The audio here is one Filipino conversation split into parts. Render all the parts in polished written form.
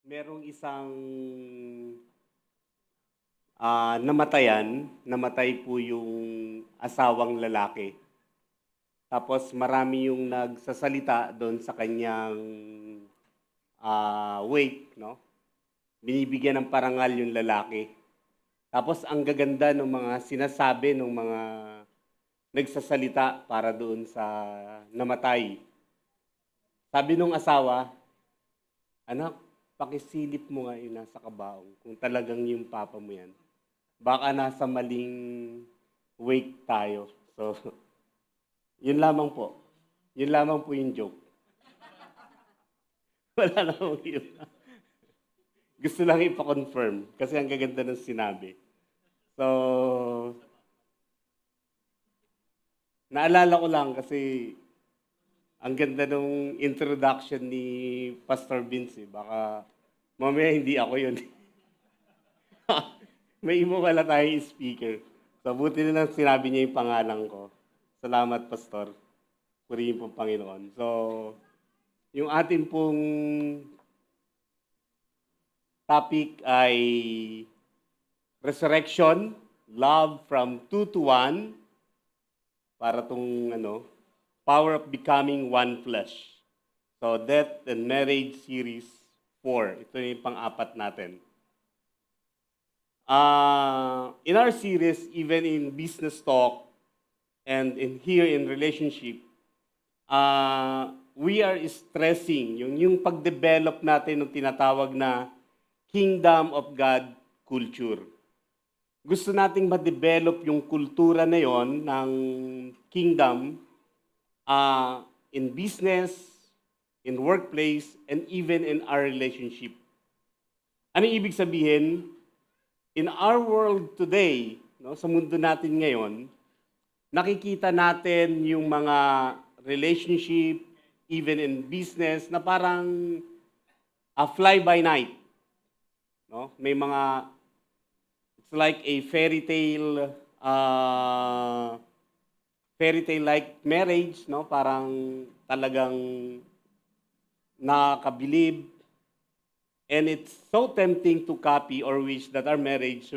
merong isang namatay po yung asawang lalaki. Tapos marami yung nagsasalita doon sa kanyang wake, no? Binibigyan ng parangal yung lalaki. Tapos ang gaganda ng mga sinasabi ng mga nagsasalita para doon sa namatay. Sabi nung asawa, anak, pakisilip mo nga yung nasa kabaong kung talagang yung papa mo yan. Baka nasa maling wake tayo. So, yun lamang po. Yun lamang po yung joke. Wala namang yun. Gusto lang ipa-confirm kasi ang gaganda ng sinabi. So, naalala ko lang kasi ang ganda nung introduction ni Pastor Vince. Baka mamaya hindi ako yun. May iba pala tayong speaker. So, buti na lang sinabi niya yung pangalan ko. Salamat, Pastor. Purihin po, Panginoon. So, yung ating pong topic ay resurrection, love from 2 to 1, para tong power of becoming one flesh. So, Death and Marriage Series 4. Ito yung pang-apat natin. In our series, even in business talk and here in relationship, we are stressing yung pag-develop natin ng tinatawag na Kingdom of God culture. Gusto nating ma-develop yung kultura na yon ng kingdom in business, in workplace, and even in our relationship. Ano ibig sabihin? In our world today, no, sa mundo natin ngayon, nakikita natin yung mga relationship, even in business, na parang fly by night. No? May mga, it's like a fairy tale-like marriage, no? Parang talagang nakakabilib. And it's so tempting to copy or wish that our married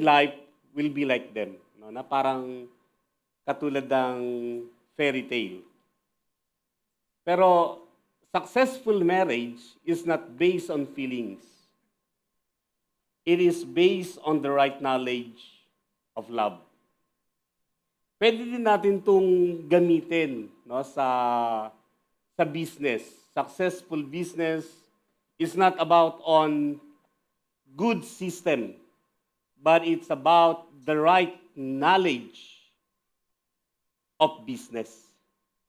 life will be like them. No? Na parang katulad ng fairy tale. Pero successful marriage is not based on feelings. It is based on the right knowledge of love. Pwede din natin itong gamitin, no, sa business. Successful business is not about on good system, but it's about the right knowledge of business.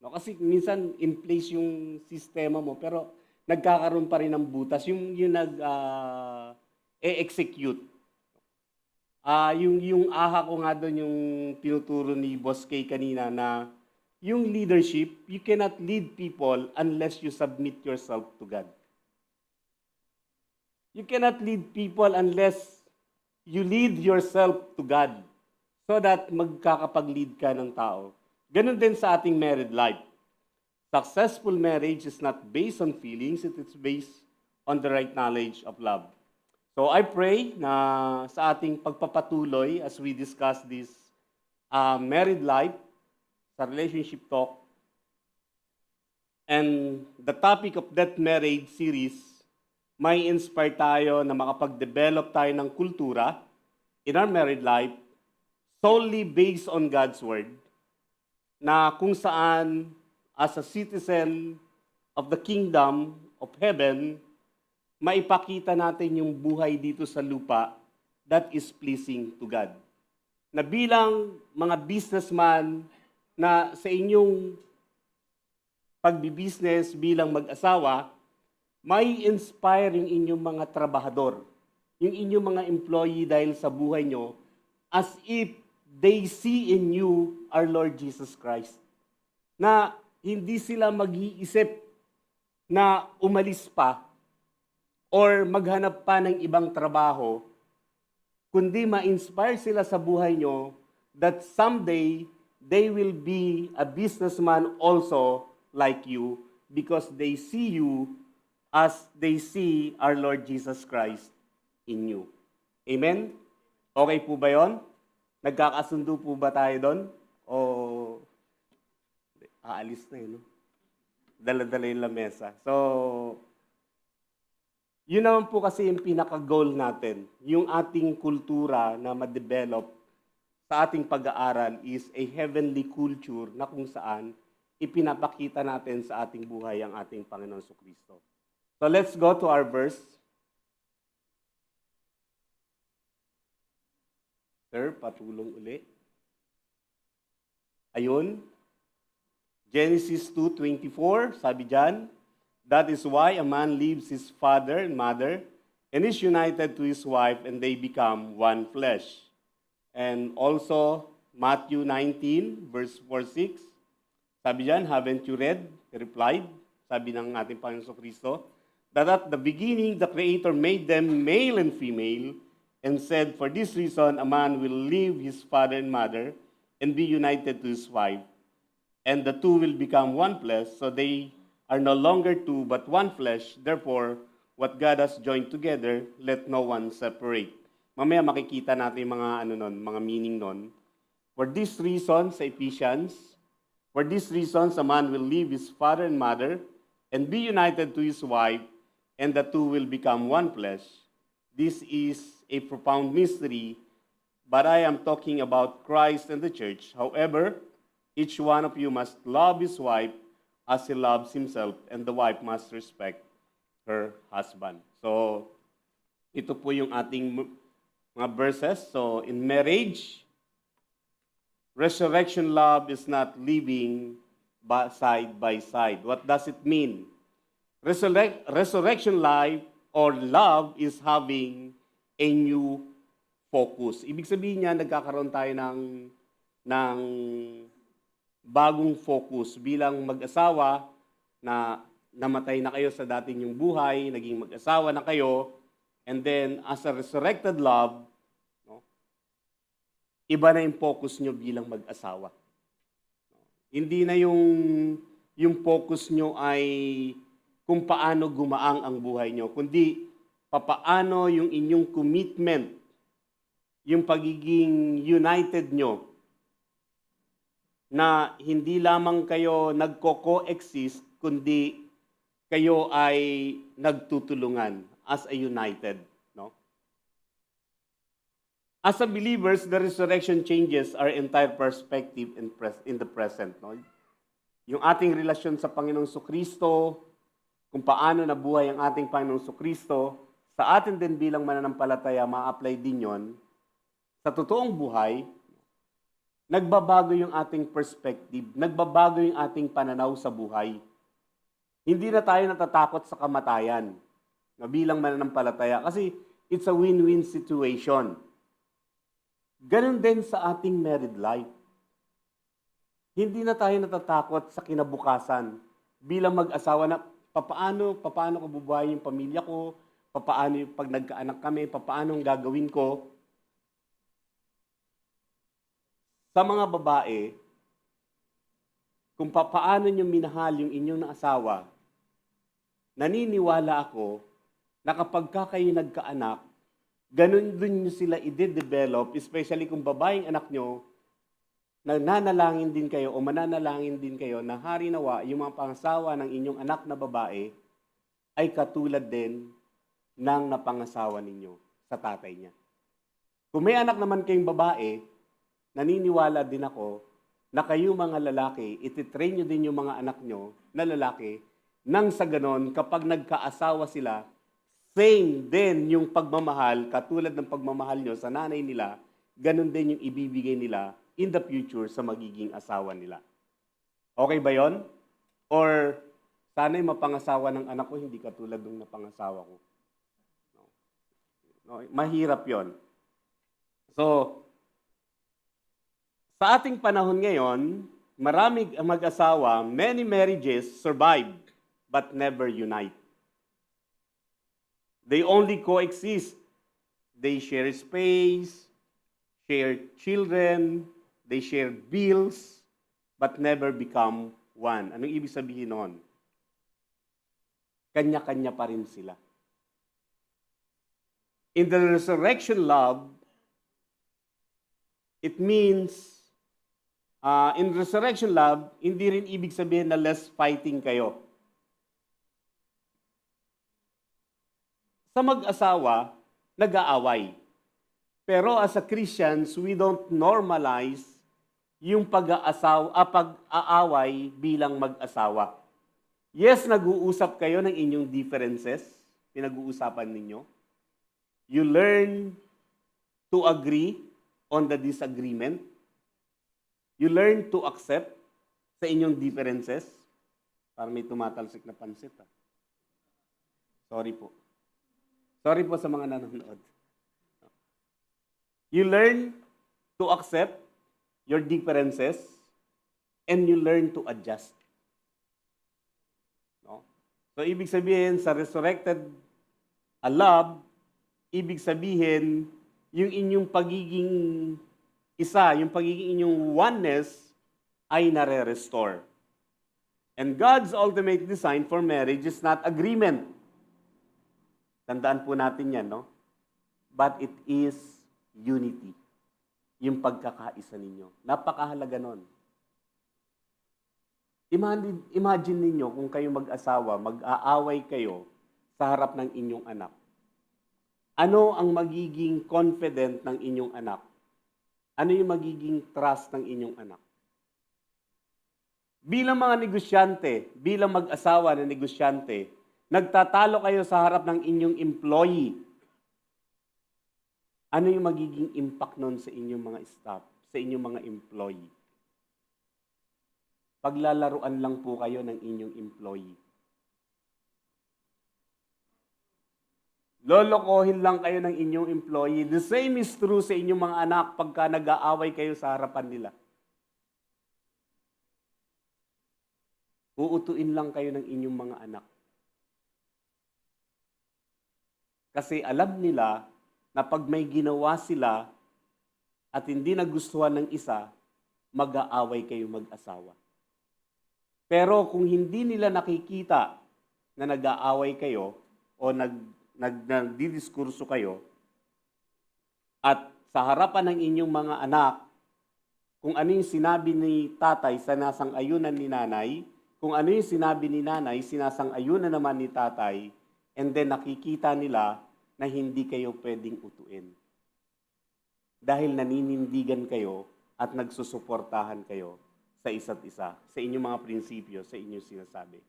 No, kasi minsan in place yung sistema mo, pero nagkakaroon pa rin ng butas, yung execute. Yung aha ko nga doon, yung tinuturo ni Boss K kanina, na yung leadership, you cannot lead people unless you submit yourself to God. You cannot lead people unless you lead yourself to God so that magkakapag-lead ka ng tao. Ganun din sa ating married life. Successful marriage is not based on feelings, it is based on the right knowledge of love. So I pray na sa ating pagpapatuloy as we discuss this married life, sa relationship talk, and the topic of that marriage series, may inspire tayo na makapag-develop tayo ng kultura in our married life solely based on God's Word, na kung saan as a citizen of the kingdom of heaven, maipakita natin yung buhay dito sa lupa that is pleasing to God. Na bilang mga businessman na sa inyong pagbibusiness bilang mag-asawa, may inspire yung inyong mga trabahador, yung inyong mga employee dahil sa buhay nyo, as if they see in you our Lord Jesus Christ. Na hindi sila mag-iisip na umalis pa or maghanap pa ng ibang trabaho, kundi ma-inspire sila sa buhay nyo that someday they will be a businessman also like you because they see you as they see our Lord Jesus Christ in you. Amen? Okay po ba yon? Nagkakasundo po ba tayo doon? O aalis na yun, no? Dala-dala yung lamesa. So, yun naman po kasi yung pinaka-goal natin. Yung ating kultura na ma-develop sa ating pag-aaral is a heavenly culture na kung saan ipinapakita natin sa ating buhay ang ating Panginoon Jesucristo. So let's go to our verse. Sir, patulong uli. Ayun. Genesis 2:24, sabi dyan, that is why a man leaves his father and mother and is united to his wife and they become one flesh. And also, Matthew 19, verse 4-6, sabi dyan, haven't you read? He replied, sabi ng ating Panginoon Kristo, that at the beginning the Creator made them male and female and said, for this reason a man will leave his father and mother and be united to his wife, and the two will become one flesh, so they are no longer two but one flesh. Therefore, what God has joined together, let no one separate. Mamaya makikita natin mga mga meaning nun. For this reason, sa Ephesians, for this reason, a man will leave his father and mother and be united to his wife, and the two will become one flesh. This is a profound mystery, but I am talking about Christ and the church. However, each one of you must love his wife as he loves himself, and the wife must respect her husband. So, ito po yung ating mga verses. So, in marriage, resurrection love is not living side by side. What does it mean? Resurrection life or love is having a new focus. Ibig sabihin niya, nagkakaroon tayo ng bagong focus bilang mag-asawa na namatay na kayo sa dati niyong buhay, naging mag-asawa na kayo, and then as a resurrected love, no, iba na yung focus niyo bilang mag-asawa. Hindi na yung focus niyo ay kung paano gumaang ang buhay niyo, kundi papaano yung inyong commitment, yung pagiging united niyo, na hindi lamang kayo nagko-coexist, kundi kayo ay nagtutulungan as a united. No? As a believers, the resurrection changes our entire perspective in the present. No? Yung ating relasyon sa Panginoong Jesucristo, kung paano nabuhay ang ating Panginoong Jesucristo, sa atin din bilang mananampalataya, ma-apply din yon sa totoong buhay. Nagbabago yung ating perspective, nagbabago yung ating pananaw sa buhay. Hindi na tayo natatakot sa kamatayan na bilang mananampalataya kasi it's a win-win situation. Ganon din sa ating married life. Hindi na tayo natatakot sa kinabukasan bilang mag-asawa na papaano ko bubuhayin yung pamilya ko, papaano yung pag nagkaanak kami, papaano ang gagawin ko. Sa mga babae, kung paano nyo minahal yung inyong asawa, naniniwala ako na kapag kayo nagkaanak, ganun din nyo sila i-develop, especially kung babaeng anak nyo, nananalangin din kayo o mananalangin din kayo na hari nawa yung mga pangasawa ng inyong anak na babae ay katulad din ng napangasawa ninyo sa tatay niya. Kung may anak naman kayong babae, naniniwala din ako na kayo mga lalaki, ititrain nyo din yung mga anak nyo na lalaki nang sa ganon, kapag nagkaasawa sila, same din yung pagmamahal, katulad ng pagmamahal nyo sa nanay nila, ganon din yung ibibigay nila in the future sa magiging asawa nila. Okay ba yon? Or sana'y mapangasawa ng anak ko, hindi katulad ng napangasawa ko. No, mahirap yon. So, sa ating panahon ngayon, marami mag-asawa, many marriages survive but never unite. They only coexist. They share space, share children, they share bills, but never become one. Anong ibig sabihin nun? kanya-kanya pa rin sila. In the resurrection love, it means, in resurrection love, hindi rin ibig sabihin na less fighting kayo. Sa mag-asawa, nag-aaway. Pero as a Christians, we don't normalize yung pag-aaway bilang mag-asawa. Yes, nag-uusap kayo ng inyong differences, pinag-uusapan ninyo. You learn to agree on the disagreement. You learn to accept sa inyong differences. Parang may tumatalsik na pansit. Sorry po. Sorry po sa mga nanonood. You learn to accept your differences and you learn to adjust. No? So, ibig sabihin, sa resurrected love, ibig sabihin, yung inyong pagiging isa, yung pagiging inyong oneness, ay nare-restore. And God's ultimate design for marriage is not agreement. Tandaan po natin yan, no? But it is unity. Yung pagkakaisa ninyo. Napakahalaga nun. Imagine ninyo kung kayo mag-asawa, mag-aaway kayo sa harap ng inyong anak. Ano ang magiging confident ng inyong anak? Ano yung magiging trust ng inyong anak? Bilang mga negosyante, bilang mag-asawa na negosyante, nagtatalo kayo sa harap ng inyong employee. Ano yung magiging impact nun sa inyong mga staff, sa inyong mga employee? Paglalaruan lang po kayo ng inyong employee. Lolokohin lang kayo ng inyong employee. The same is true sa inyong mga anak pagka nag-aaway kayo sa harapan nila. Uutuin lang kayo ng inyong mga anak. Kasi alam nila na pag may ginawa sila at hindi nagustuhan ng isa, mag-aaway kayo mag-asawa. Pero kung hindi nila nakikita na nag-aaway kayo o nagdidiskurso kayo at sa harapan ng inyong mga anak, kung ano yung sinabi ni tatay, sinasang-ayunan ni nanay, kung ano yung sinabi ni nanay, sinasang-ayunan naman ni tatay, and then nakikita nila na hindi kayo pwedeng utuin. Dahil naninindigan kayo at nagsusuportahan kayo sa isa't isa, sa inyong mga prinsipyo, sa inyong sinasabi.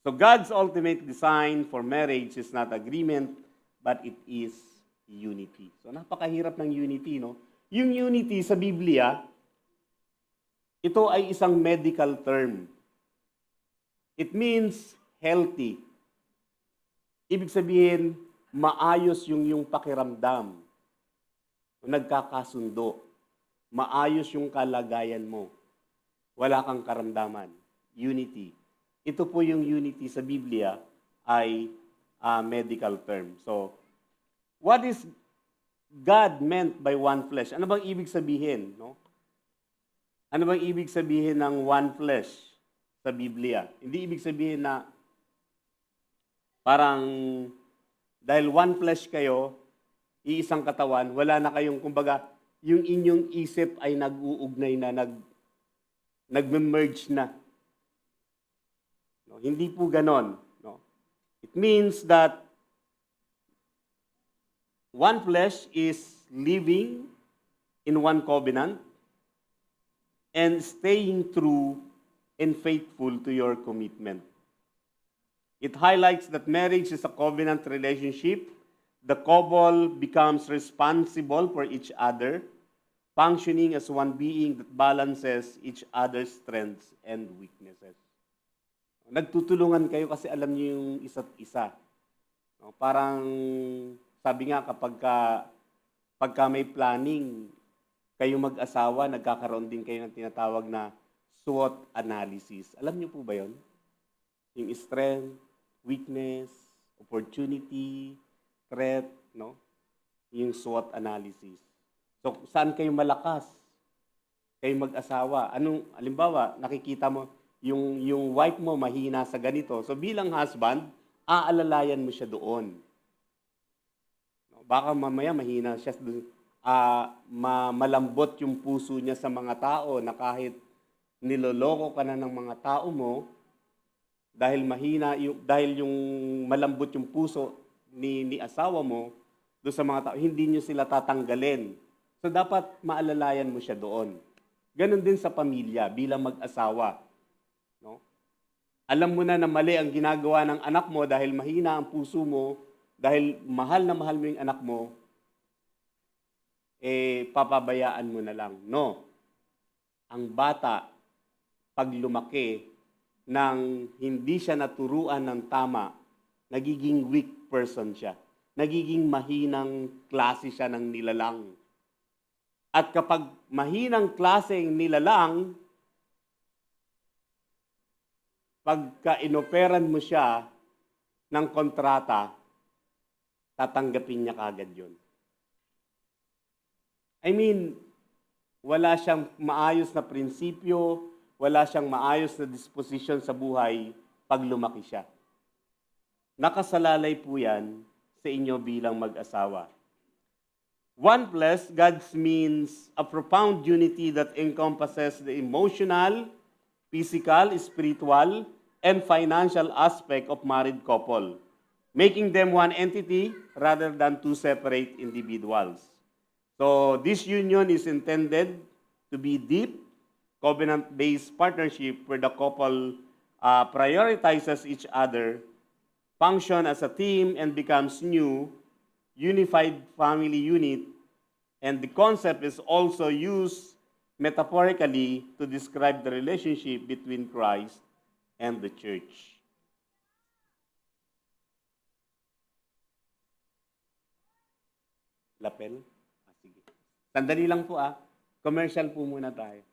So God's ultimate design for marriage is not agreement, but it is unity. So napakahirap ng unity, no? Yung unity sa Biblia, ito ay isang medical term. It means healthy. Ibig sabihin, maayos yung pakiramdam. Nagkakasundo. Maayos yung kalagayan mo. Wala kang karamdaman. Unity. Ito po yung unity sa Biblia ay medical term. So, what is God meant by one flesh? Ano bang ibig sabihin? No? Ano bang ibig sabihin ng one flesh sa Biblia? Hindi ibig sabihin na parang dahil one flesh kayo, iisang katawan, wala na kayong, kumbaga, yung inyong isip ay nag-uugnay na, nag-merge na. No, hindi po ganon. No? It means that one flesh is living in one covenant and staying true and faithful to your commitment. It highlights that marriage is a covenant relationship. The couple becomes responsible for each other, functioning as one being that balances each other's strengths and weaknesses. Nagtutulungan kayo kasi alam niyo yung isa't isa. No, parang sabi nga pagka may planning, kayo mag-asawa, nagkakaroon din kayo ng tinatawag na SWOT analysis. Alam niyo po ba yon? Yung strength, weakness, opportunity, threat, no? Yung SWOT analysis. So, saan kayo malakas? Kayo mag-asawa. Anong, halimbawa, nakikita mo, yung wife mo mahina sa ganito. So, bilang husband, aalalayan mo siya doon. Baka mamaya mahina siya, malambot yung puso niya sa mga tao na kahit niloloko ka na ng mga tao mo, dahil dahil yung malambot yung puso ni asawa mo doon sa mga tao, hindi niyo sila tatanggalin. So dapat maalalayan mo siya doon. Ganon din sa pamilya bilang mag-asawa. No? Alam mo na mali ang ginagawa ng anak mo dahil mahina ang puso mo, dahil mahal na mahal mo yung anak mo, papabayaan mo na lang. No. Ang bata, pag lumaki, nang hindi siya naturuan ng tama, nagiging weak person siya. Nagiging mahinang klase siya ng nilalang. At kapag mahinang klaseng nilalang, pagka inoperan mo siya ng kontrata, tatanggapin niya kagad yun. I mean, wala siyang maayos na prinsipyo, wala siyang maayos na disposition sa buhay pag lumaki siya. Nakasalalay po yan sa inyo bilang mag-asawa. One plus, God's means a profound unity that encompasses the emotional, physical, spiritual, and financial aspect of married couple, making them one entity rather than two separate individuals. So this union is intended to be deep, covenant-based partnership where the couple prioritizes each other, function as a team, and becomes new, unified family unit, and the concept is also used metaphorically to describe the relationship between Christ and the church. Lapel? Sige. Sandali lang po Commercial po muna tayo.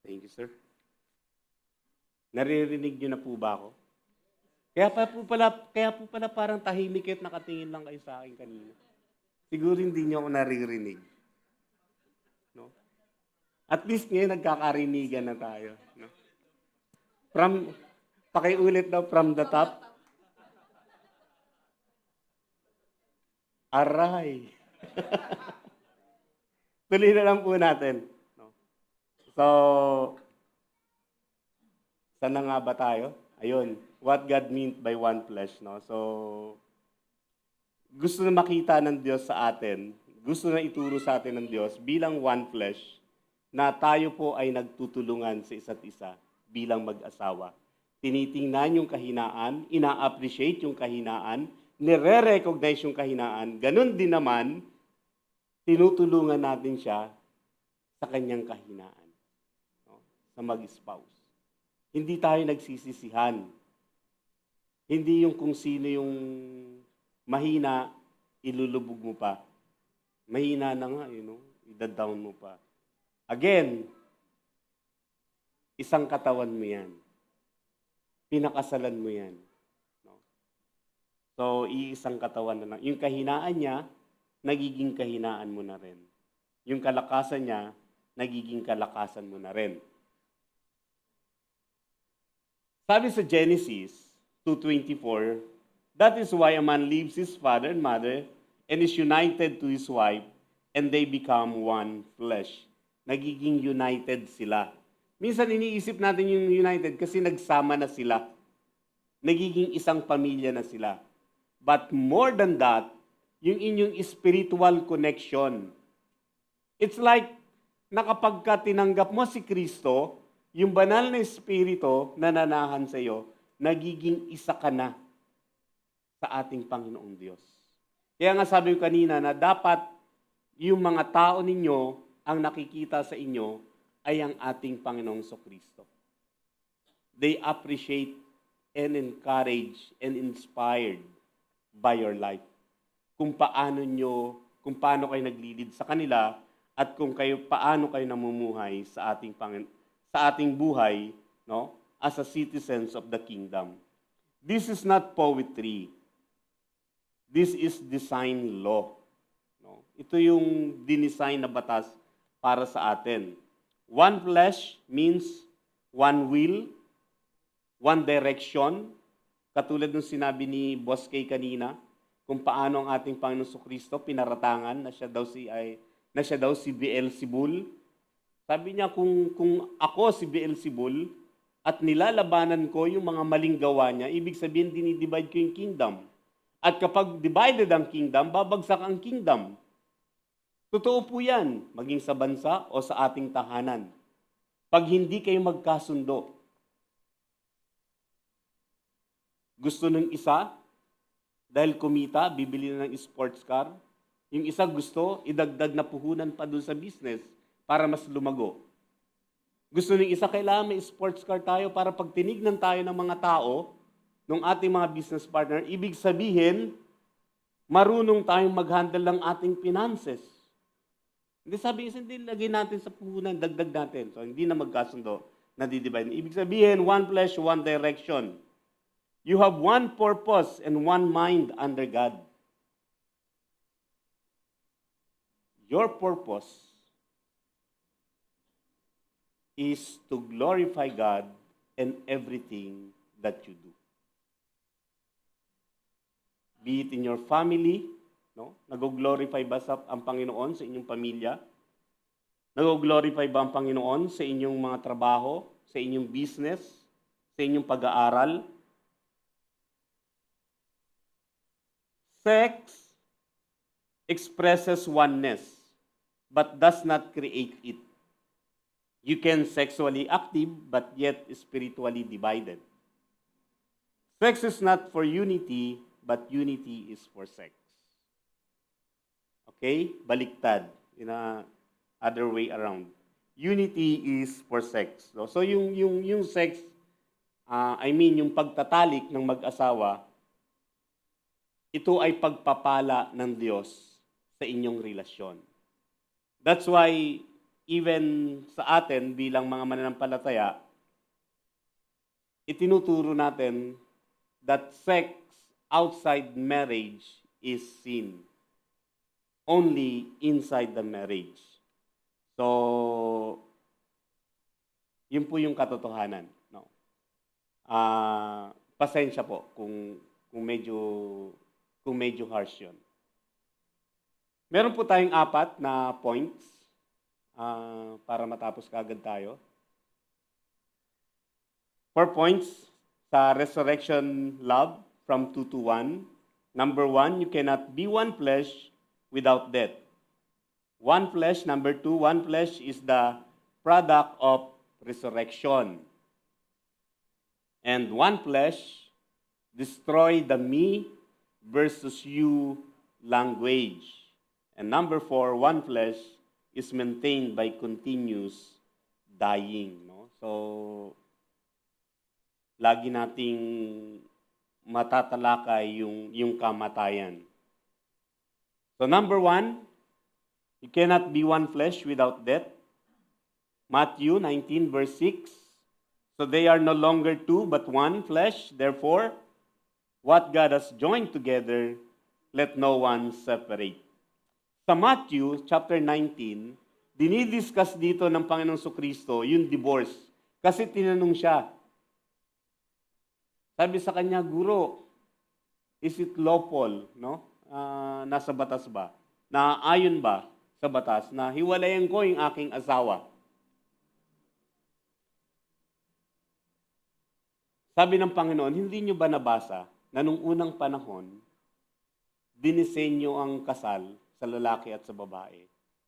Thank you, sir. Naririnig niyo na po ba ako? Kaya po pala parang tahimik at nakatingin lang kayo sa akin kanina. Siguro hindi niyo ako naririnig. No? At least ngayon nagkakarinigan na tayo. No? Pakiulit daw from the top. Aray. Tuloy na lang po natin. No? So, saan na nga ba tayo? Ayun, what God meant by one flesh. No? So, gusto na makita ng Diyos sa atin, gusto na ituro sa atin ng Diyos bilang one flesh, na tayo po ay nagtutulungan sa isa't isa bilang mag-asawa. Tinitingnan yung kahinaan, ina-appreciate yung kahinaan, nire-recognize yung kahinaan, ganun din naman, tinutulungan natin siya sa kanyang kahinaan, no? Sa mag-spouse. Hindi tayo nagsisisihan. Hindi yung kung sino yung mahina, ilulubog mo pa. Mahina na nga, ida-down mo pa. Again, isang katawan mo yan. Pinakasalan mo yan. No? So, iisang katawan na lang. Yung kahinaan niya, nagiging kahinaan mo na rin. Yung kalakasan niya, nagiging kalakasan mo na rin. Sabi sa Genesis 2:24, that is why a man leaves his father and mother and is united to his wife, and they become one flesh. Nagiging united sila. Minsan iniisip natin yung united kasi nagsama na sila. Nagiging isang pamilya na sila. But more than that, yung inyong spiritual connection. It's like, nakapag tinanggap mo si Kristo, yung banal na espiritu na nanahan sa iyo, nagiging isa ka na sa ating Panginoong Diyos. Kaya nga sabi ko kanina na dapat yung mga tao ninyo, ang nakikita sa inyo ay ang ating Panginoong Kristo. They appreciate and encourage and inspired by your life. Kung paano kayo naglilid sa kanila at kung paano kayo namumuhay sa sa ating buhay, no, as a citizens of the kingdom. This is not poetry. This is design law. No? Ito yung dinesign na batas para sa atin. One flesh means one will, one direction. Katulad ng sinabi ni Boss Kay kanina, kung paano ang ating Panginoon Kristo pinaratangan na siya daw si Beelzebul. Sabi niya, kung ako si Beelzebul at nilalabanan ko yung mga maling gawa niya, ibig sabihin dinidivide ko yung kingdom. At kapag divided ang kingdom, babagsak ang kingdom. Totoo po yan, maging sa bansa o sa ating tahanan. Pag hindi kayo magkasundo, gusto ng isa, dahil kumita, bibili na ng sports car. Yung isa gusto, idagdag na puhunan pa dun sa business para mas lumago. Gusto ng isa, kailangan may sports car tayo para pag tinignan tayo ng mga tao, ng ating mga business partner, ibig sabihin, marunong tayong mag-handle ng ating finances. Hindi sabi isa, hindi lagay natin sa puhunan, dagdag natin. So, hindi na magkasundo, nadidivide. Ibig sabihin, one flesh, one direction. You have one purpose and one mind under God. Your purpose is to glorify God in everything that you do. Be it in your family, no? Nag-glorify ba ang Panginoon sa inyong pamilya? Nag-glorify ba ang Panginoon sa inyong mga trabaho, sa inyong business, sa inyong pag-aaral? Sex expresses oneness, but does not create it. You can sexually active, but yet spiritually divided. Sex is not for unity, but unity is for sex. Okay? Baliktad. In a other way around. Unity is for sex. So yung sex, yung pagtatalik ng mag-asawa, ito ay pagpapala ng Diyos sa inyong relasyon. That's why, even sa atin bilang mga mananampalataya, itinuturo natin that sex outside marriage is sin. Only inside the marriage. So, yun po yung katotohanan. No? Pasensya po kung medyo harsh yun. Meron po tayong 4 na points para matapos kaagad tayo. 4 points sa resurrection love from 2 to 1. Number 1, you cannot be one flesh without death. One flesh. Number 2, one flesh is the product of resurrection. And one flesh destroy the me versus you language. And number 4, one flesh is maintained by continuous dying. No? So, lagi nating matatalakay yung kamatayan. So number 1, you cannot be one flesh without death. Matthew 19 verse 6. So they are no longer two but one flesh. Therefore, what God has joined together, let no one separate. Sa Matthew chapter 19, dinidiscuss dito ng Panginoong Kristo yung divorce. Kasi tinanong siya. Sabi sa kanya, Guro, is it lawful, no? Nasa batas ba? Na ayon ba sa batas na hiwalayan ko yung aking asawa? Sabi ng Panginoon, hindi nyo ba nabasa na nung unang panahon, dinisenyo ang kasal sa lalaki at sa babae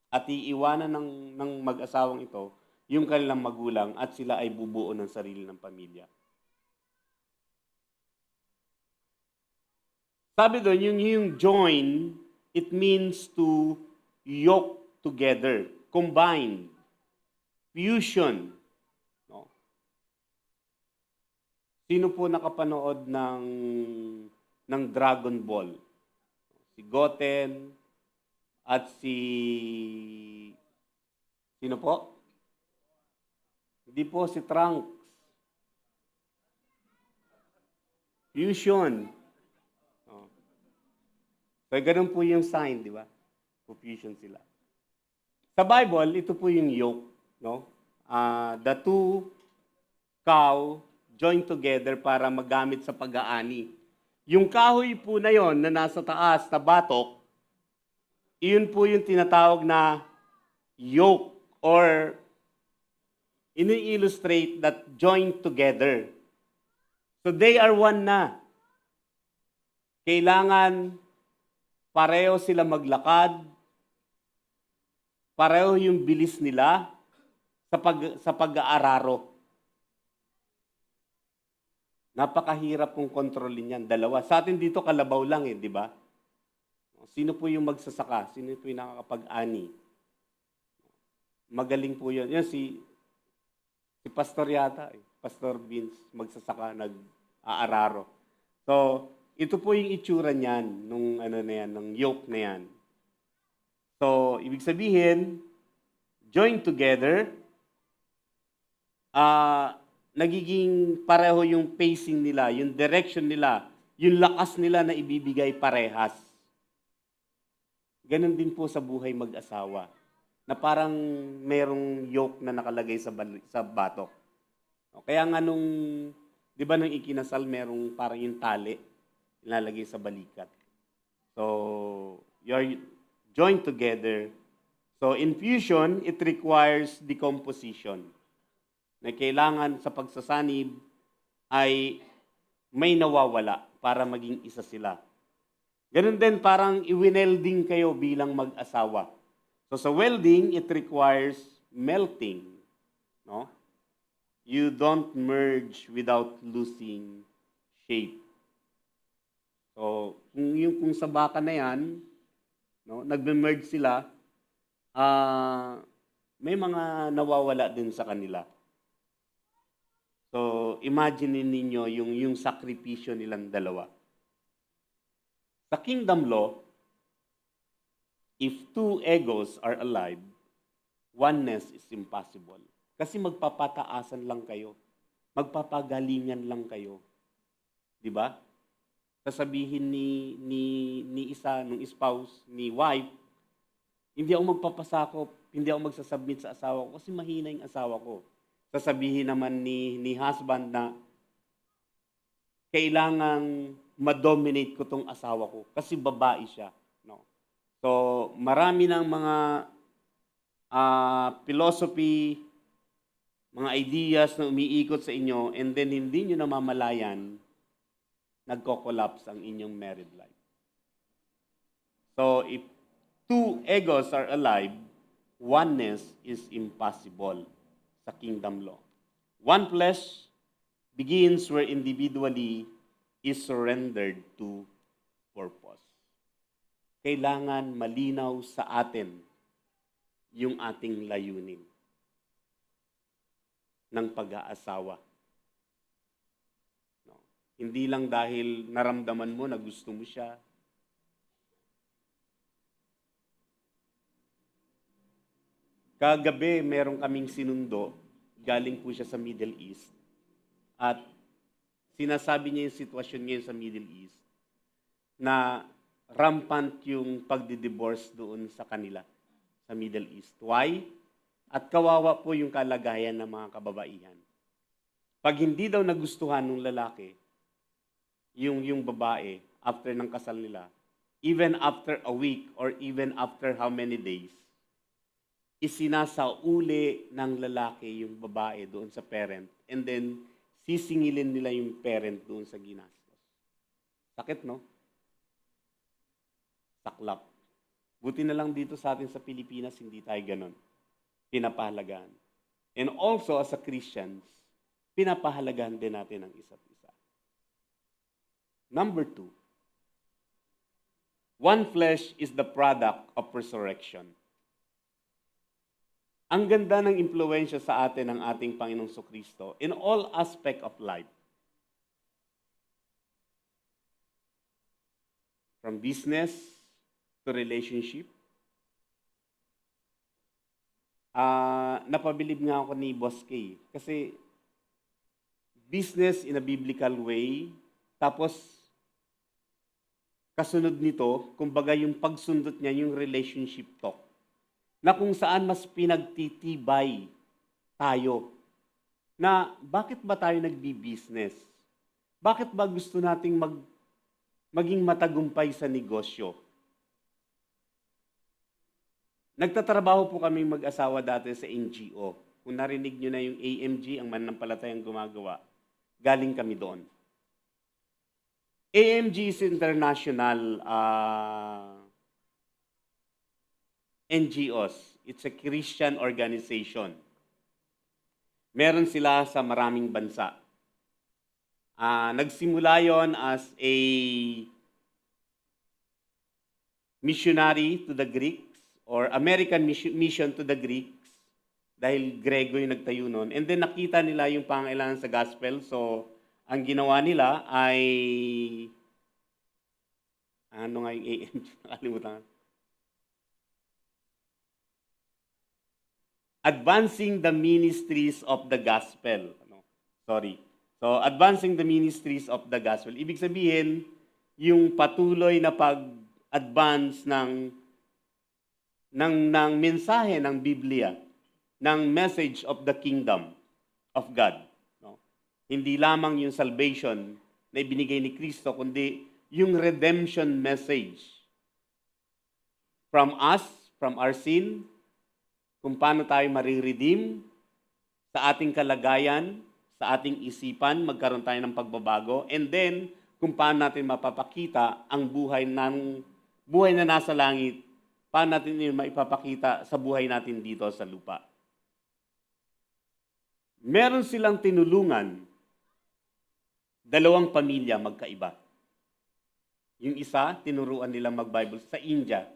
at iiwanan ng mag-asawang ito yung kanilang magulang at sila ay bubuo ng sarili ng pamilya. Sabi doon, yung join, it means to yoke together, combine, fusion. No? Sino po nakapanood ng Dragon Ball? Si Goten at sino po? Hindi po si Trunks. Fusion. Oh. So, ganun po yung sign, di ba? Fusion sila. Sa Bible, ito po yung yoke, no? The two cow joined together para magamit sa pag-aani. Yung kahoy po na yon na nasa taas na batok, iyon po yung tinatawag na yoke or ini-illustrate that joined together. So they are one na. Kailangan pareho sila maglakad, pareho yung bilis nila sa pag-aararo. Napakahirap pong kontrolin yan. Dalawa. Sa atin dito, kalabaw lang di ba? Sino po yung magsasaka? Sino po yung nakakapag-ani? Magaling po yun. Yan si Pastor yata, Pastor Vince, magsasaka, nag-aararo. So, ito po yung itsura niyan, nung nung yoke na yan. So, ibig sabihin, join together, nagiging pareho yung pacing nila, yung direction nila, yung lakas nila na ibibigay parehas. Ganon din po sa buhay mag-asawa, na parang merong yoke na nakalagay sa batok. Kaya nga di ba nung ikinasal, merong parang yung tali, ilalagay sa balikat. So, you're joined together. So, in fusion, it requires decomposition. Na kailangan sa pagsasanib ay may nawawala para maging isa sila. Ganun din parang i-welding kayo bilang mag-asawa. So sa welding, it requires melting. No? You don't merge without losing shape. So kung sa baka na yan, no, nagme-merge sila, may mga nawawala din sa kanila. So, imagine ninyo yung sakripisyo nilang dalawa. Sa kingdom law, if two egos are alive, oneness is impossible. Kasi magpapataasan lang kayo. Magpapagalingan lang kayo. Di ba? Sasabihin ni isa, nung spouse, ni wife, hindi ako magpapasakop, hindi ako magsasubmit sa asawa ko kasi mahina yung asawa ko. Sasabihin naman ni husband na kailangan ma-dominate ko tong asawa ko kasi babae siya. No? So, marami ng mga philosophy, mga ideas na umiikot sa inyo and then hindi nyo namamalayan, nagko-collapse ang inyong married life. So, if two egos are alive, oneness is impossible sa kingdom law. One flesh begins where individually is surrendered to purpose. Kailangan malinaw sa atin yung ating layunin ng pag-aasawa. No. Hindi lang dahil naramdaman mo na gusto mo siya. Kagabi, meron kaming sinundo, galing po siya sa Middle East. At sinasabi niya yung sitwasyon ngayon sa Middle East na rampant yung pagdidivorce doon sa kanila, sa Middle East. Why? At kawawa po yung kalagayan ng mga kababaihan. Pag hindi daw nagustuhan ng lalaki, yung babae, after ng kasal nila, even after a week or even after how many days, isinasauli ng lalaki yung babae doon sa parent and then sisingilin nila yung parent doon sa ginastos. Sakit, no? Saklap. Buti na lang dito sa atin sa Pilipinas, hindi tayo ganon. Pinapahalagaan. And also, as a Christians, pinapahalagaan din natin ang isa't isa. Number 2, one flesh is the product of resurrection. Ang ganda ng impluwensya sa atin ng ating Panginoong Kristo in all aspect of life. From business to relationship. napabilib nga ako ni Boss K. Kasi business in a biblical way, tapos kasunod nito, kumbaga yung pagsundot niya, yung relationship talk, na kung saan mas pinagtitibay tayo na bakit ba tayo nagbi-business? Bakit ba gusto nating maging matagumpay sa negosyo? Nagtatrabaho po kami mag-asawa dati sa NGO. Kung narinig nyo na yung AMG, ang mananampalatayang gumagawa, galing kami doon. AMG is international NGOs. It's a Christian organization. Meron sila sa maraming bansa. Nagsimula yon as a missionary to the Greeks or American mission to the Greeks dahil Grego yung nagtayo nun. And then nakita nila yung pangailangan sa gospel. So, ang ginawa nila ay ano nga yung AMG? Nakalimutan. Advancing the ministries of the gospel. So, advancing the ministries of the gospel. Ibig sabihin, yung patuloy na pag-advance ng mensahe ng Biblia, ng message of the kingdom of God. No? Hindi lamang yung salvation na ibinigay ni Kristo, kundi yung redemption message from us, from our sin, kung paano tayo mariredeem sa ating kalagayan, sa ating isipan, magkaroon tayo ng pagbabago, and then kung paano natin mapapakita ang buhay na nasa langit, paano natin yun maipapakita sa buhay natin dito sa lupa. Meron silang tinulungan, 2 pamilya magkaiba. Yung isa, tinuruan nilang mag-Bible sa India.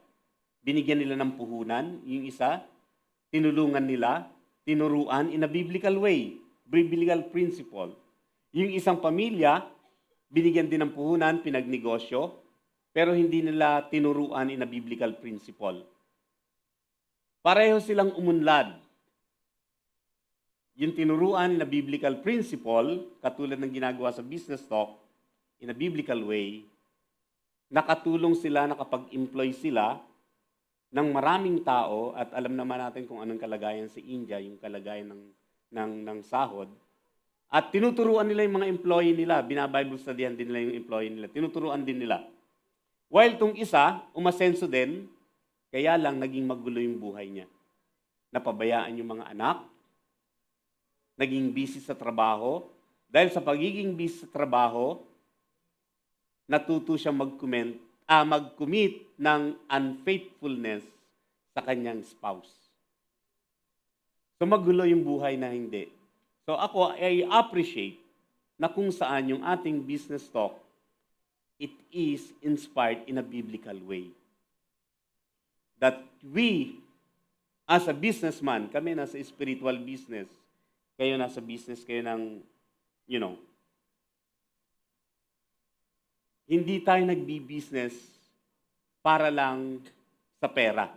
Binigyan nila ng puhunan. Yung isa, tinulungan nila, tinuruan in a biblical way, biblical principle. Yung isang pamilya, binigyan din ng puhunan, pinagnegosyo, pero hindi nila tinuruan in a biblical principle. Pareho silang umunlad. Yung tinuruan na biblical principle, katulad ng ginagawa sa business talk, in a biblical way, nakatulong sila, nakapag-employ sila ng maraming tao, at alam naman natin kung anong kalagayan sa India, yung kalagayan ng sahod. At tinuturuan nila yung mga employee nila, binabible studyhan din nila yung employee nila, tinuturuan din nila. While tong isa, umasenso din, kaya lang naging magulo yung buhay niya. Napabayaan yung mga anak, naging busy sa trabaho. Dahil sa pagiging busy sa trabaho, natuto siya mag-commit ng unfaithfulness sa kanyang spouse. So magulo yung buhay na hindi. So ako, I appreciate na kung saan yung ating business talk, it is inspired in a biblical way. That we, as a businessman, kami nasa spiritual business, kayo nasa business, kayo ng, hindi tayo nagbi-business para lang sa pera,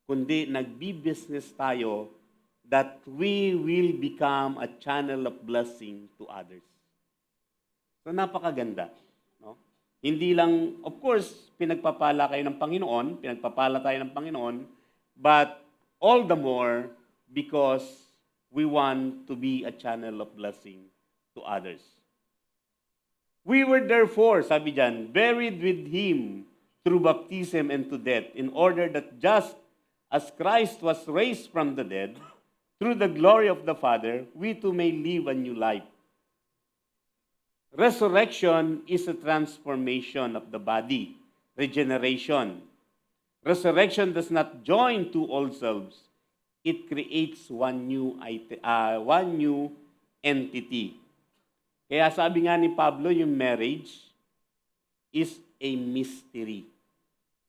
kundi nagbi-business tayo that we will become a channel of blessing to others. So napakaganda. No? Hindi lang, of course, pinagpapala kayo ng Panginoon, pinagpapala tayo ng Panginoon, but all the more because we want to be a channel of blessing to others. We were therefore, sabi dyan, buried with Him through baptism and to death, in order that just as Christ was raised from the dead, through the glory of the Father, we too may live a new life. Resurrection is a transformation of the body, regeneration. Resurrection does not join two old selves. It creates one new entity. Kaya sabi nga ni Pablo, yung marriage is a mystery.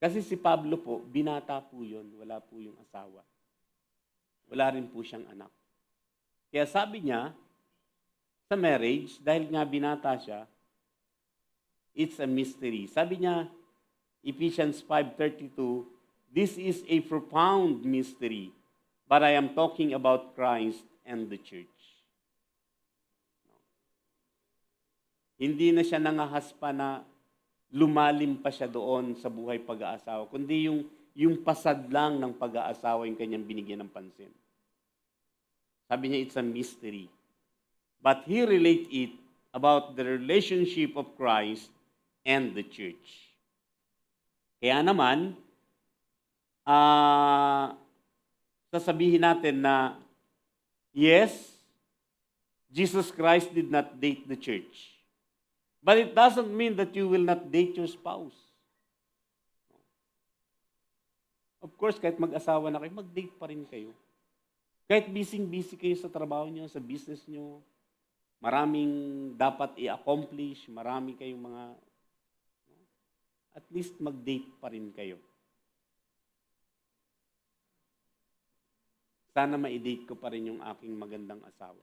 Kasi si Pablo po, binata po yun, wala po yung asawa. Wala rin po siyang anak. Kaya sabi niya, sa marriage, dahil nga binata siya, it's a mystery. Sabi niya, Ephesians 5:32, this is a profound mystery. but I am talking about Christ and the church. Hindi na siya nangahas pa na lumalim pa siya doon sa buhay pag-aasawa, kundi yung pasad lang ng pag-aasawa yung kanyang binigyan ng pansin. Sabi niya, it's a mystery. But he relate it about the relationship of Christ and the church. Kaya naman, sasabihin natin na, yes, Jesus Christ did not date the church. But it doesn't mean that you will not date your spouse. Of course, kahit mag-asawa na kayo, mag-date pa rin kayo. Kahit busy-busy kayo sa trabaho nyo, sa business nyo, maraming dapat i-accomplish, marami kayong mga, at least mag-date pa rin kayo. Sana ma-date ko pa rin yung aking magandang asawa.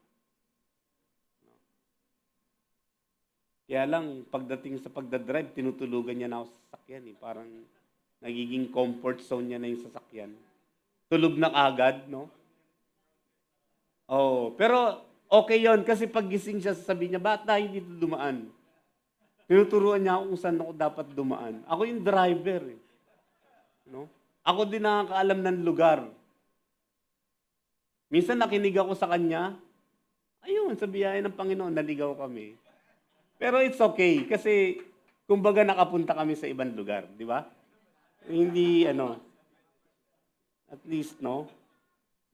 Kaya lang, pagdating sa pagdadrive, tinutulugan niya na ako sa sasakyan. Parang nagiging comfort zone niya na yung sasakyan. Tulog na agad, no? Oh, pero okay yon kasi pag gising siya, sasabihin niya, ba't tayo dito dumaan? Tinuturuan niya ako kung saan ako dapat dumaan. Ako yung driver. No? Ako din nakakaalam ng lugar. Minsan nakinig ako sa kanya, ayun, sa biyaya ng Panginoon, naligaw kami. Pero it's okay, kasi kumbaga nakapunta kami sa ibang lugar, di ba? Hindi, at least, no?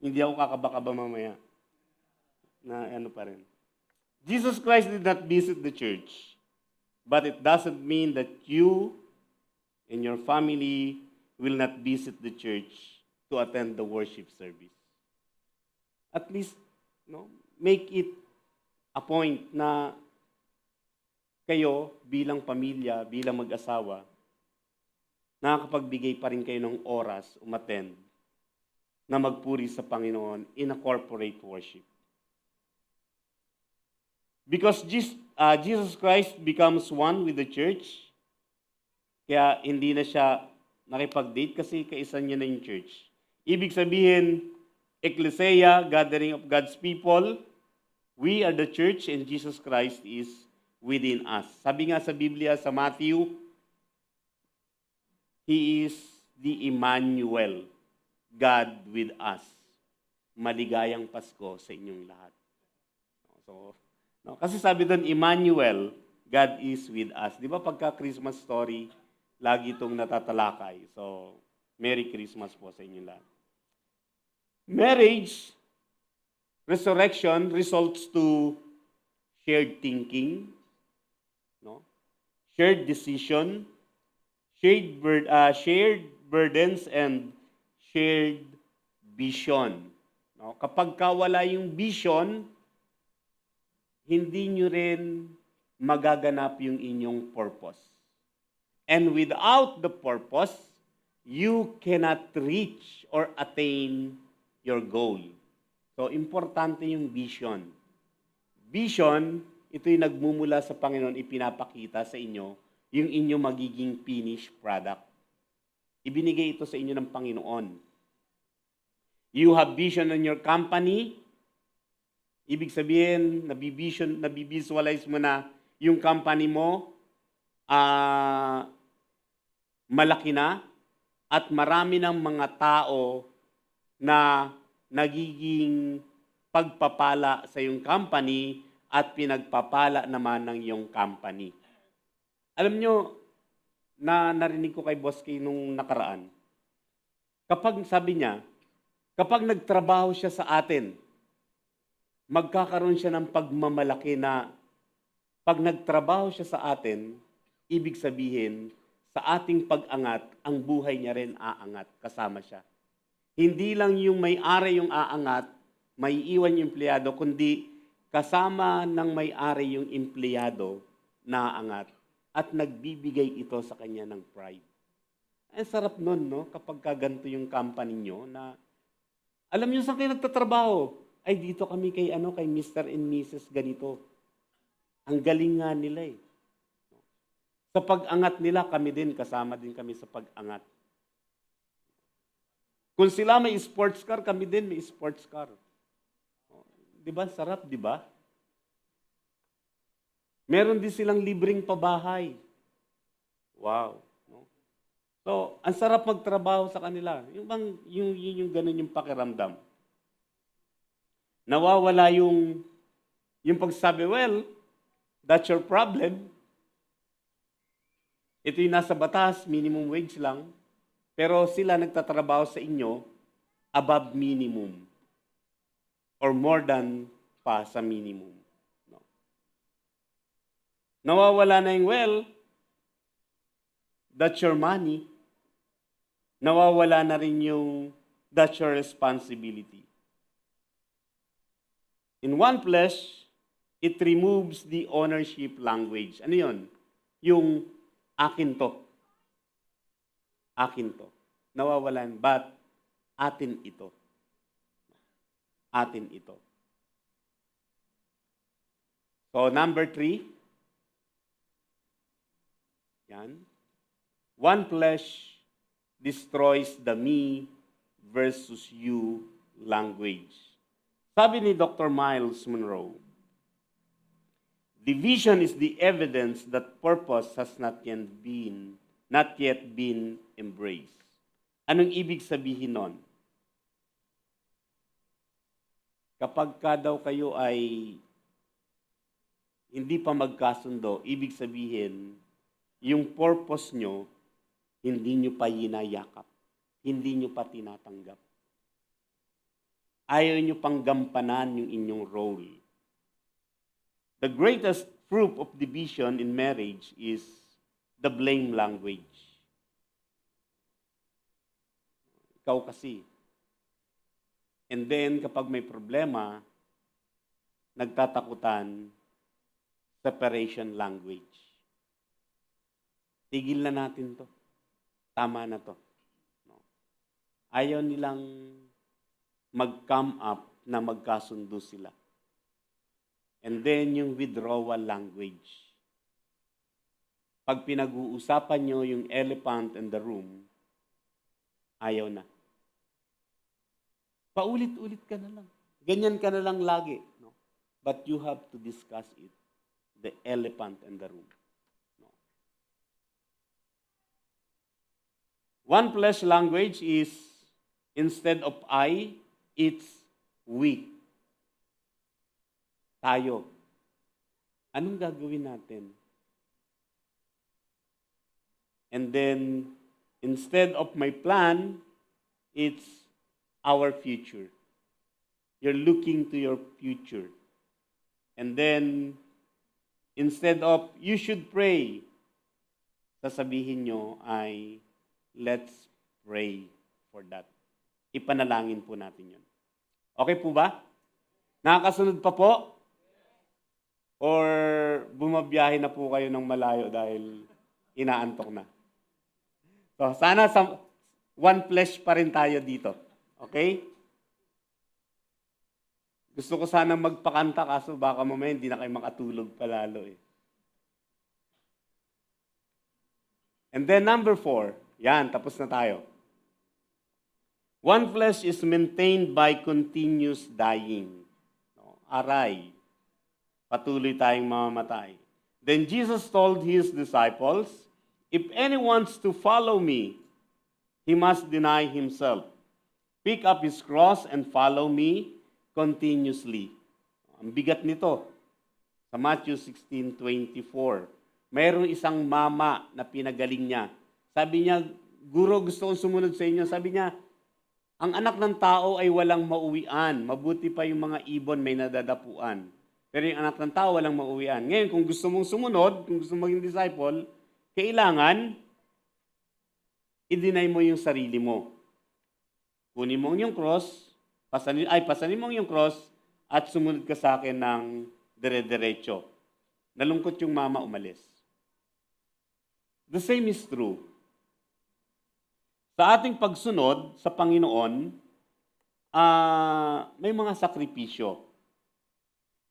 Hindi ako kakaba-kaba mamaya. Na pa rin. Jesus Christ did not visit the church, but it doesn't mean that you and your family will not visit the church to attend the worship service. At least, no, make it a point na kayo bilang pamilya, bilang mag-asawa, nakakapagbigay pa rin kayo ng oras umattend na magpuri sa Panginoon in a corporate worship. Because Jesus Christ becomes one with the church, kaya hindi na siya nakipag-date kasi kaisa niya na yung church. Ibig sabihin, ecclesia, gathering of God's people, we are the church and Jesus Christ is within us. Sabi nga sa Biblia, sa Matthew, He is the Emmanuel, God with us. Maligayang Pasko sa inyong lahat. So, no, kasi sabi doon, Emmanuel, God is with us. Di ba pagka Christmas story, lagi itong natatalakay. So, Merry Christmas po sa inyong lahat. Marriage, resurrection results to shared thinking, no? Shared decision, shared burdens, and shared vision. No? Kapag wala yung vision, hindi nyo rin magaganap yung inyong purpose. And without the purpose, you cannot reach or attain your goal. So, importante yung vision. Vision, ito yung nagmumula sa Panginoon, ipinapakita sa inyo yung inyong magiging finished product. Ibinigay ito sa inyo ng Panginoon. You have vision on your company. Ibig sabihin, nabivisualize mo na yung company mo, malaki na, at marami ng mga tao na nagiging pagpapala sa iyong company at pinagpapala naman ng iyong company. Alam nyo, narinig ko kay Boss Kay nung nakaraan, kapag sabi niya, kapag nagtrabaho siya sa atin, magkakaroon siya ng pagmamalaki na pag nagtrabaho siya sa atin, ibig sabihin, sa ating pag-angat, ang buhay niya rin aangat, kasama siya. Hindi lang yung may-ari yung aangat, may iwan yung empleyado, kundi kasama ng may-ari yung empleyado na aangat at nagbibigay ito sa kanya ng pride. Ang sarap nun, no? Kapag kaganto yung company nyo na, alam nyo saan kayo nagtatrabaho? Ay, dito kami kay Mr. and Mrs. ganito. Ang galing nga nila eh. Sa pag-angat nila, kami din, kasama din kami sa pag-angat. Kung sila may sports car, kami din may sports car. Di ba? Sarap, di ba? Meron din silang libreng pabahay. Wow. No? So, ang sarap magtrabaho sa kanila. Yung ganun yung pakiramdam. Nawawala yung pagsabi, well, that's your problem. Ito yung nasa batas, minimum wage lang. Pero sila nagtatrabaho sa inyo above minimum or more than pa sa minimum. No. Nawawala na yung, well, that's your money. Nawawala na rin yung that's your responsibility. In one flesh, it removes the ownership language. Ano yun? Yung akin to. Akin to. Nawawalan, but atin ito. Atin ito. So, number 3. Yan. One flesh destroys the me versus you language. Sabi ni Dr. Miles Monroe, division is the evidence that purpose has not yet been embraced. Anong ibig sabihin nun? Kapag ka daw kayo ay hindi pa magkasundo, ibig sabihin, yung purpose nyo, hindi nyo pa yinayakap. Hindi nyo pa tinatanggap. Ayaw nyo pang gampanan yung inyong role. The greatest proof of division in marriage is the blame language. Ikaw kasi. And then, kapag may problema, nagtatakutan, separation language. Tigil na natin to. Tama na to. No. Ayaw nilang mag-come up na magkasundo sila. And then, yung withdrawal language. Pag pinag-uusapan nyo yung elephant in the room, ayaw na. Paulit-ulit ka na lang. Ganyan ka na lang lagi. No? But you have to discuss it. The elephant in the room. No? One flesh language is, instead of I, it's we. Tayo. Anong gagawin natin? And then, instead of my plan, it's our future. You're looking to your future. And then, instead of you should pray, sasabihin nyo ay let's pray for that. Ipanalangin po natin yun. Okay po ba? Nakakasunod pa po? Or bumabiyahe na po kayo ng malayo dahil inaantok na? So, sana sa one flesh pa rin tayo dito. Okay? Gusto ko sana magpakanta kaso baka mamaya hindi na kayo makatulog palalo eh. And then number 4. Yan, tapos na tayo. One flesh is maintained by continuous dying. No, aray. Patuloy tayong mamamatay. Then Jesus told his disciples, if anyone wants to follow me, he must deny himself. Pick up his cross and follow me continuously. Ang bigat nito. Sa Matthew 16:24, mayroong isang mama na pinagaling niya. Sabi niya, Guro, gusto kong sumunod sa inyo. Sabi niya, ang anak ng tao ay walang mauwian. Mabuti pa yung mga ibon may nadadapuan. Pero yung anak ng tao walang mauwian. Ngayon, kung gusto mong sumunod, kung gusto mong maging disciple, kailangan i-deny mo yung sarili mo. Kunin mo yung cross, pasanin mo yung cross, at sumunod ka sa akin ng dire-diretso. Nalungkot yung mama umalis. The same is true. Sa ating pagsunod sa Panginoon, may mga sakripisyo.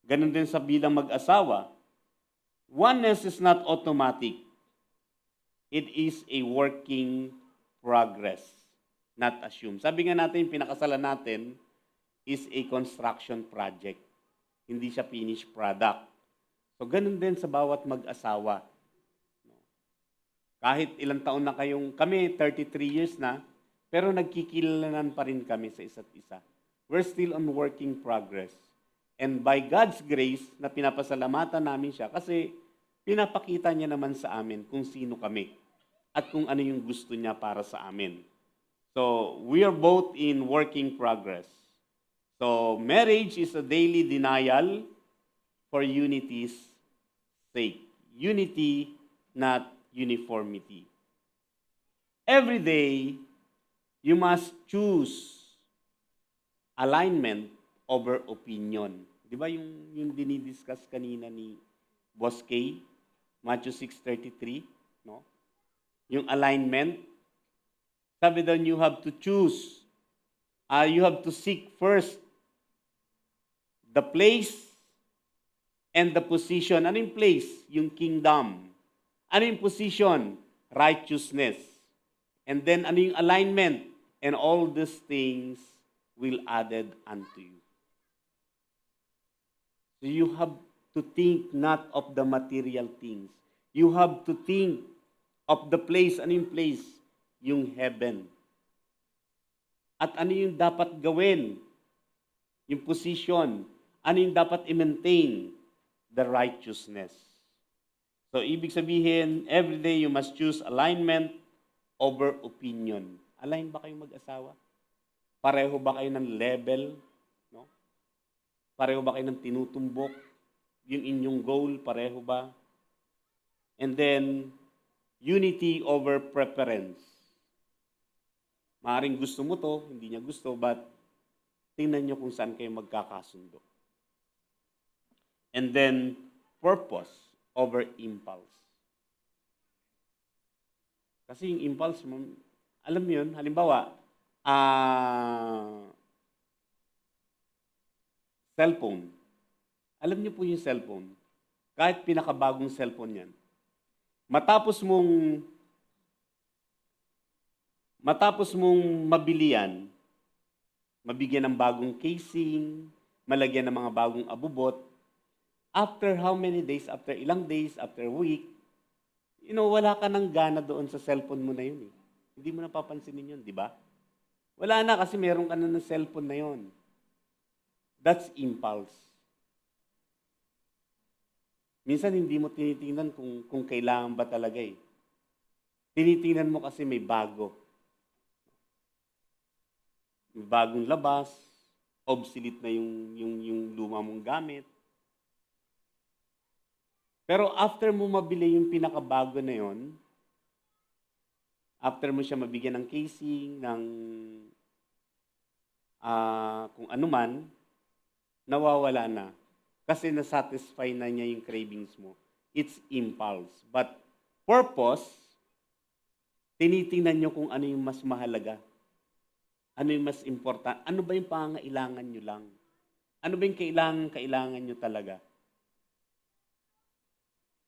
Ganon din sa bilang mag-asawa. Oneness is not automatic. It is a working progress. not assume. Sabi nga natin, yung pinakasalan natin is a construction project. Hindi siya finished product. So, ganun din sa bawat mag-asawa. Kahit ilang taon na kami 33 years na, pero nagkikilalanan pa rin kami sa isa't isa. We're still on working progress. And by God's grace, na pinapasalamatan namin siya kasi pinapakita niya naman sa amin kung sino kami at kung ano yung gusto niya para sa amin. So, we are both in working progress. So, marriage is a daily denial for unity's sake. Unity, not uniformity. Every day, you must choose alignment over opinion. Di ba yung dinidiscuss kanina ni Boss K, Matthew 6:33, no? Yung alignment, sabi daw you have to choose, you have to seek first the place and the position. Ano yung place? Yung kingdom. Ano yung position? Righteousness. And then ano yung alignment? And all these things will added unto you. So you have to think not of the material things. You have to think of the place. Ano yung place? Yung heaven. At ano yung dapat gawin? Yung position. Ano yung dapat i-maintain? The righteousness. So, ibig sabihin, every day you must choose alignment over opinion. Align ba kayong mag-asawa? Pareho ba kayo ng level? No? Pareho ba kayo ng tinutumbok? Yung inyong goal, pareho ba? And then, unity over preference. Maaring gusto mo to, hindi niya gusto, but tingnan niyo kung saan kayo magkakasundo. And then, purpose over impulse. Kasi yung impulse, alam mo yun, halimbawa, cellphone. Alam niyo po yung cellphone. Kahit pinakabagong cellphone yan. Matapos mong mabili yan, mabigyan ng bagong casing, malagyan ng mga bagong abubot, after how many days, after ilang days, after a week, wala ka ng gana doon sa cellphone mo na yun. Hindi mo napapansinin yun, di ba? Wala na kasi meron ka na ng cellphone na yun. That's impulse. Minsan hindi mo tinitingnan kung kailangan ba talaga eh. Tinitingnan mo kasi may bago. May bagong labas, obsolete na yung luma mong gamit. Pero after mo mabili yung pinakabago na yon, after mo siya mabigyan ng casing, ng kung ano man, nawawala na. Kasi nasatisfy na niya yung cravings mo. It's impulse. But purpose, tinitingnan nyo kung ano yung mas mahalaga. Ano yung mas important. Ano ba yung pangailangan nyo lang? Ano ba yung kailangan nyo talaga?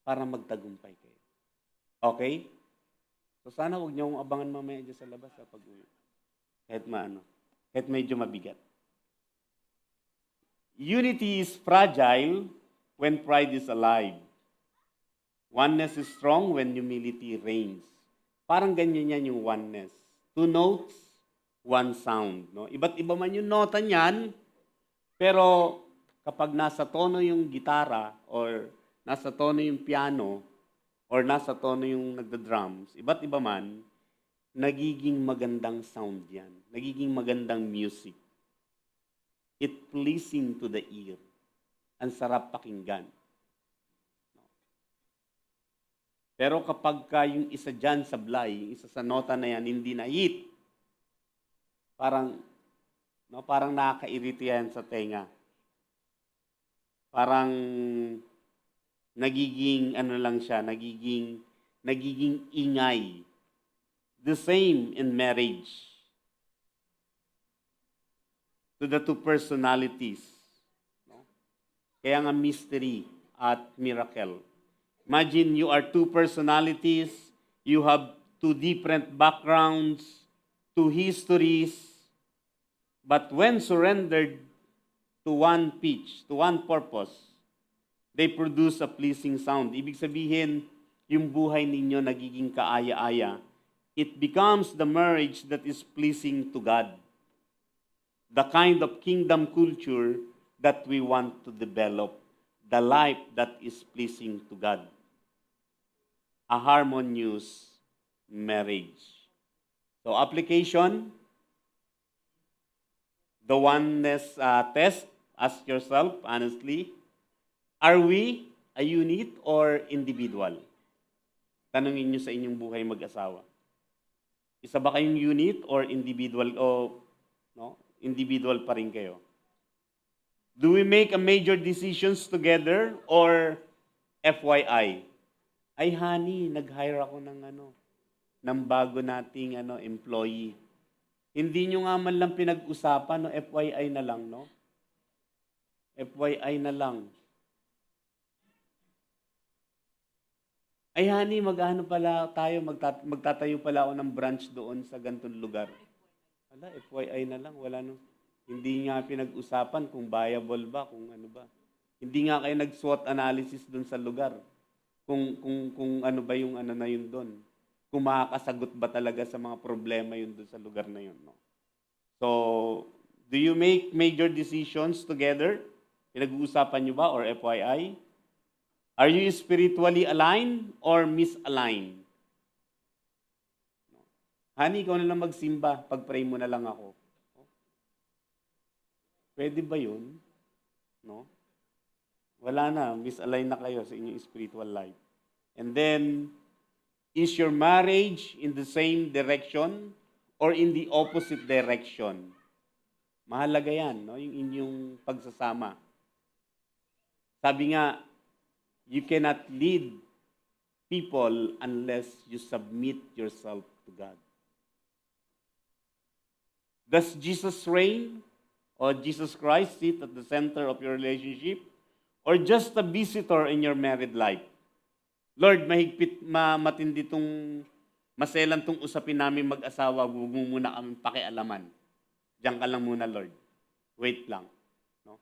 Para magtagumpay kayo. Okay? So sana huwag niyo akong abangan mamaya dyan sa labas sa pag-uwi. Kahit medyo mabigat. Unity is fragile when pride is alive. Oneness is strong when humility reigns. Parang ganyan yan yung oneness. Two notes, one sound. No? Iba't iba man yung nota niyan, pero kapag nasa tono yung gitara or nasa tono yung piano, or nasa tono yung nagda-drums, iba't iba man, nagiging magandang sound yan. Nagiging magandang music. It pleasing to the ear. Ang sarap pakinggan. Pero kapag yung isa dyan sa blay, yung isa sa nota na yan, hindi na hit, parang nakakairita yan sa tenga. Parang nagiging ingay. The same in marriage. To the two personalities. No? Kaya nga mystery at miracle. Imagine you are two personalities, you have two different backgrounds, to histories, but when surrendered to one pitch, to one purpose, they produce a pleasing sound. Ibig sabihin, yung buhay ninyo nagiging kaaya-aya. It becomes the marriage that is pleasing to God. The kind of kingdom culture that we want to develop. The life that is pleasing to God. A harmonious marriage. So application, the oneness test, ask yourself honestly, are we a unit or individual? Tanungin nyo sa inyong buhay mag-asawa. Isa ba kayong unit or individual o no? Individual pa rin kayo? Do we make a major decisions together or FYI? Ay honey, nag-hire ako ng bago nating employee. Hindi nyo nga man lang pinag-usapan, no? FYI na lang, no? FYI na lang. Ay honey, mag-ano pala tayo, magtatayo pala ako ng branch doon sa ganitong lugar. Wala, FYI na lang, wala no. Hindi nga pinag-usapan kung viable ba, kung ano ba. Hindi nga kayo nag-SWOT analysis doon sa lugar. Kung ano ba yung na yun doon. Kung makakasagot ba talaga sa mga problema yun doon sa lugar na yun. No? So, do you make major decisions together? Pinag-uusapan nyo ba or FYI? Are you spiritually aligned or misaligned? Honey, ikaw na lang magsimba. Pag-pray mo na lang ako. Pwede ba yun? No? Wala na. Misaligned na kayo sa inyong spiritual life. And then, is your marriage in the same direction or in the opposite direction? Mahalaga yan, no? Yung inyong pagsasama. Sabi nga, you cannot lead people unless you submit yourself to God. Does Jesus reign or Jesus Christ sit at the center of your relationship or just a visitor in your married life? Lord, mahigpit, matindi tong maselan tong usapin namin mag-asawa, huwag mo muna kami pakialaman. Diyan ka lang muna, Lord. Wait lang. No?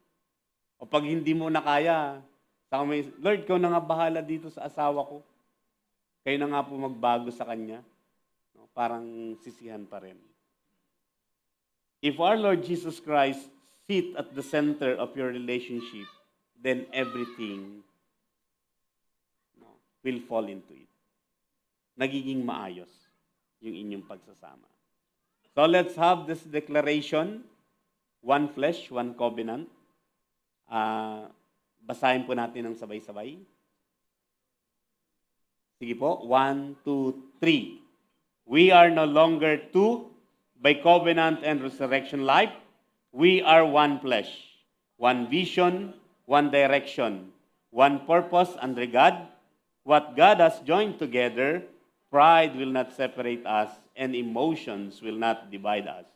O pag hindi mo na kaya, Lord, ikaw na nga bahala dito sa asawa ko. Kayo na nga po magbago sa kanya. No? Parang sisihan pa rin. If our Lord Jesus Christ sit at the center of your relationship, then everything will fall into it. Nagiging maayos yung inyong pagsasama. So let's have this declaration, one flesh, one covenant. Basahin po natin ng sabay-sabay. Sige po, 1, 2, 3. We are no longer two by covenant and resurrection life. We are one flesh, one vision, one direction, one purpose under God. What God has joined together, pride will not separate us and emotions will not divide us.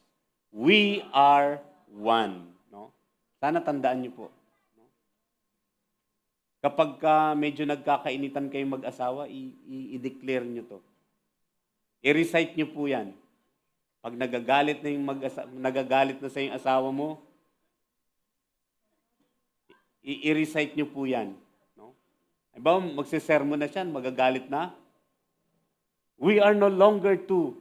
We are one. No? Sana tandaan niyo po. Kapag medyo nagkakainitan kayong mag-asawa, i-declare nyo to. I-recite nyo po yan. Pag nagagalit na sa yung asawa mo, i-recite nyo po yan. No? Diba, magsisermon na siya, magagalit na. We are no longer two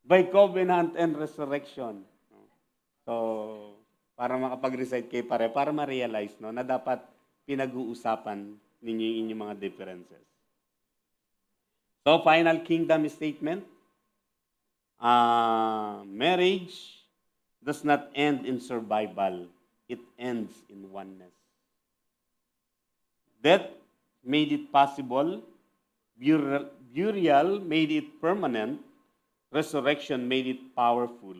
by covenant and resurrection. So, para makapag-recite kayo para ma-realize no, na dapat pinag-uusapan ninyo yung inyong mga differences. So, final kingdom statement. Marriage does not end in survival. It ends in oneness. Death made it possible. Burial made it permanent. Resurrection made it powerful.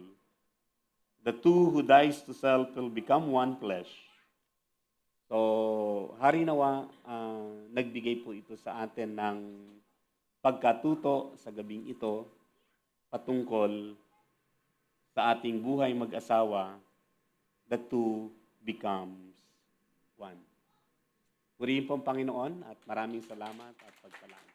The two who dies to self will become one flesh. So, harinawa, nagbigay po ito sa atin ng pagkatuto sa gabing ito patungkol sa ating buhay mag-asawa, the two becomes one. Purihin po ang Panginoon at maraming salamat at pagpalain.